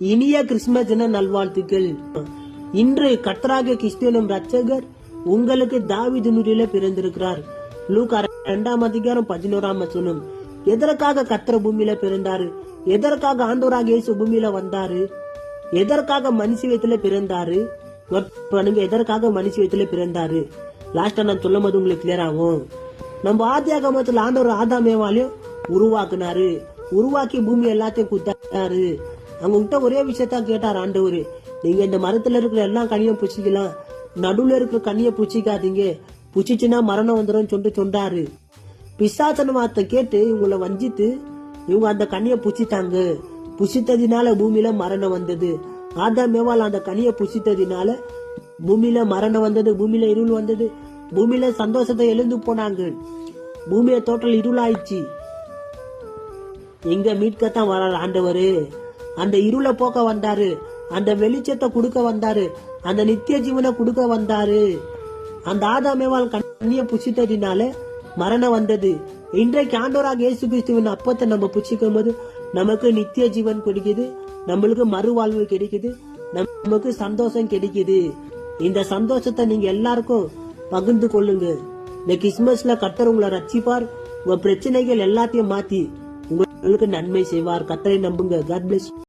இனிய கிறிஸ்துமஸ் தின நல்வாழ்த்துக்கள். இன்று கர்த்தராகிய கிறிஸ்துவின் ரட்சகர் உங்களுக்கு தாவீது நூறில பிறந்திருக்கிறார். லூக்கா 2:11 எதற்காக கர்த்தர் பூமியில பிறந்தாரு? எதற்காக ஆண்டவராக இயேசு பூமியில வந்தாரு? எதற்காக மனுஷியத்துல பிறந்தாரு? எதற்காக மனுஷியத்துல பிறந்தாரு? லாஸ்டா நான் சொல்லும் போது உங்களுக்கு கிளியர் ஆகும். நம்ம ஆதியாகமத்துல ஆண்டவர் ஆதாமேவாலையும் உருவாக்குனாரு. உருவாக்கி பூமி எல்லாத்தையும் குத்தாரு. அவங்க கிட்ட ஒரே விஷயத்த கேட்டார் ஆண்டவர், நீங்க இந்த மரத்துல இருக்கிற எல்லா கனியும் புச்சிக்கலாம், நடுவுல இருக்கிற கனிய புச்சிக்காதீங்க, புச்சிச்சுன்னா மரணம் வந்துடும் சொன்னாரு. பிசாசன வார்த்தை கேட்டு இவங்களை வஞ்சித்து இவங்க அந்த கனியை புச்சித்தாங்க. புசித்ததினால பூமியில மரணம் வந்தது. ஆதாமேவால் அந்த கனியை புசித்ததினால பூமியில மரணம் வந்தது, பூமியில இருள் வந்தது, பூமியில சந்தோஷத்தை எழுந்து போனாங்க. பூமியை டோட்டல் இருளாயிடுச்சு. எங்க மீட்கத்தான் வராரு ஆண்டவரு. அந்த இருளை போக்க வந்தாரு, அந்த வெளிச்சத்தை கொடுக்க வந்தாரு, அந்த நித்திய ஜீவனை கொடுக்க வந்தாரு. அந்த ஆதாமேவால் கண்ணிய புசித்ததினால மரணம் வந்தது. இன்றைக்கு ஆண்டவராக இயேசு கிறிஸ்துவின் அப்பத்தை நம்ம புசிக்கும் போது நமக்கு நித்திய ஜீவன் கிடைக்குது, நம்மளுக்கு மறுவாழ்வு கிடைக்குது, நமக்கு சந்தோஷம் கிடைக்குது. இந்த சந்தோஷத்தை நீங்க எல்லாருக்கும் பகிர்ந்து கொள்ளுங்க. இந்த கிறிஸ்துமஸ்ல கர்த்தர் உங்களை ரட்சிப்பார். உங்க பிரச்சனைகள் எல்லாத்தையும் மாத்தி உங்களுக்கு நன்மை செய்வார். கர்த்தரை நம்புங்க. God bless you.